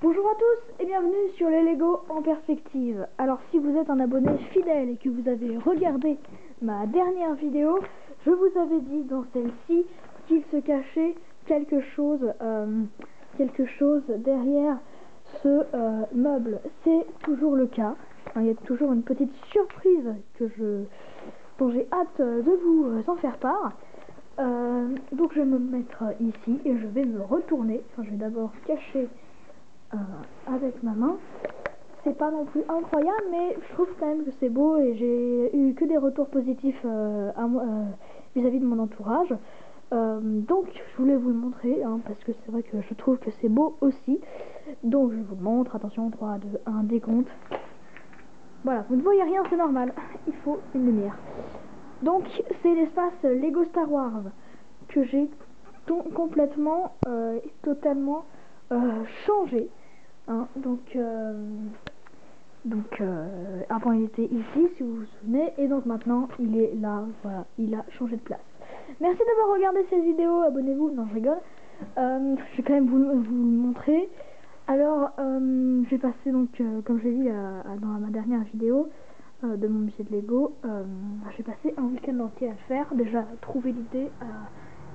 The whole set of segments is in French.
Bonjour à tous et bienvenue sur les Lego en perspective. Alors si vous êtes un abonné fidèle et que vous avez regardé ma dernière vidéo, je vous avais dit dans celle-ci qu'il se cachait quelque chose derrière ce meuble. C'est toujours le cas. Enfin, il y a toujours une petite surprise dont j'ai hâte de vous en faire part. Donc je vais me mettre ici et je vais me retourner. Enfin, je vais d'abord cacher avec ma main. C'est pas non plus incroyable, mais je trouve quand même que c'est beau et j'ai eu que des retours positifs vis-à-vis de mon entourage. Donc je voulais vous le montrer parce que c'est vrai que je trouve que c'est beau aussi. Donc je vous le montre. Attention, 3, 2, 1, décompte. Voilà, vous ne voyez rien, c'est normal. Il faut une lumière. Donc c'est l'espace Lego Star Wars que j'ai complètement totalement changé. Donc avant il était ici, si vous vous souvenez, et donc maintenant il est là. Voilà, il a changé de place. Merci d'avoir regardé cette vidéo. Abonnez-vous. Non, je rigole. Je vais quand même vous le montrer. Alors je vais passer donc comme je l'ai dit dans ma dernière vidéo de mon musée de Lego, j'ai passé un week-end entier à le faire, déjà à trouver l'idée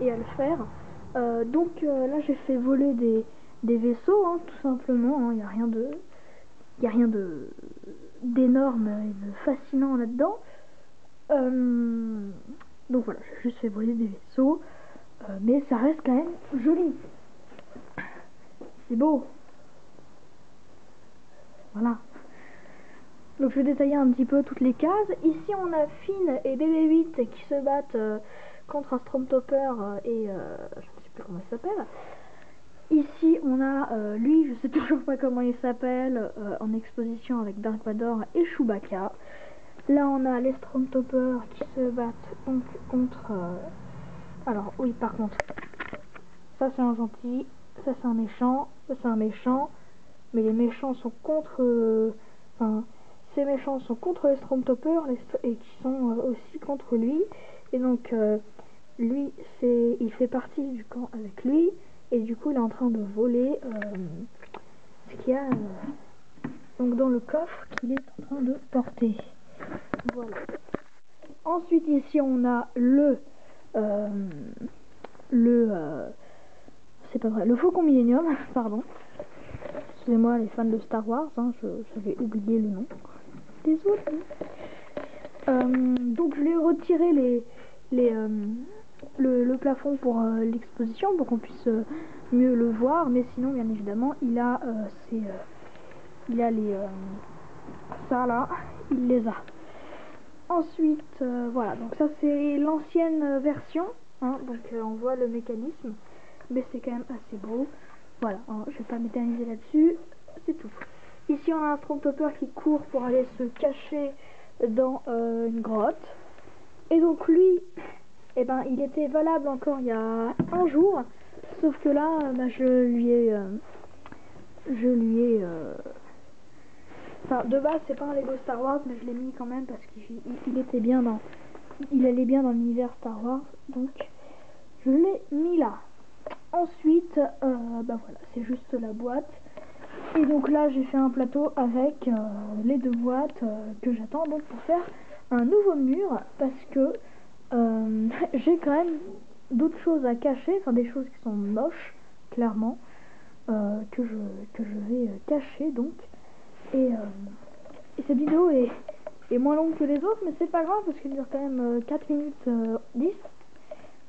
et à le faire. Donc là j'ai fait voler des vaisseaux, tout simplement. Il n'y a rien d'énorme et de fascinant là-dedans. Donc voilà, j'ai juste fait voler des vaisseaux, mais ça reste quand même joli. C'est beau. Voilà. Donc je vais détailler un petit peu toutes les cases. Ici on a Finn et BB-8 qui se battent contre un Stormtrooper et je ne sais plus comment il s'appelle. Ici on a lui, je sais toujours pas comment il s'appelle, en exposition avec Dark Vador et Chewbacca. Là on a les Stormtroopers qui se battent donc contre... alors oui, par contre, ça c'est un gentil, ça c'est un méchant, ça c'est un méchant, mais les méchants sont contre... ces méchants sont contre les Stormtroopers et qui sont aussi contre lui. Et donc lui, il fait partie du camp avec lui. Et du coup, il est en train de voler ce qu'il y a donc dans le coffre qu'il est en train de porter. Voilà. Ensuite, ici, on a c'est pas vrai, le Faucon Millenium, pardon. Excusez-moi les fans de Star Wars, j'avais oublié le nom. Désolé. Donc je l'ai retiré le plafond pour l'exposition pour qu'on puisse mieux le voir, mais sinon bien évidemment il a ça là, il les a. Ensuite voilà, donc ça c'est l'ancienne version, donc on voit le mécanisme, mais c'est quand même assez beau. Voilà, je vais pas m'éterniser là-dessus, c'est tout. Ici on a un Stormtrooper qui court pour aller se cacher dans une grotte. Et donc lui, il était valable encore il y a un jour, sauf que là, je lui ai enfin, de base c'est pas un Lego Star Wars, mais je l'ai mis quand même parce qu'il était bien il allait bien dans l'univers Star Wars, donc je l'ai mis là. Ensuite, voilà, c'est juste la boîte. Et donc là, j'ai fait un plateau avec les deux boîtes que j'attends donc pour faire un nouveau mur, parce que j'ai quand même d'autres choses à cacher, enfin des choses qui sont moches, clairement, que je vais cacher donc. Et cette vidéo est moins longue que les autres, mais c'est pas grave parce qu'elle dure quand même 4 minutes 10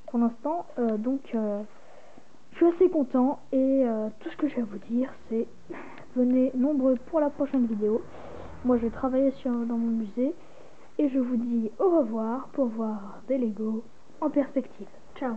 pour l'instant, donc je suis assez content. Et tout ce que je vais vous dire, c'est venez nombreux pour la prochaine vidéo. Moi je vais travailler dans mon musée et je vous dis au revoir pour voir des Lego en perspective. Ciao.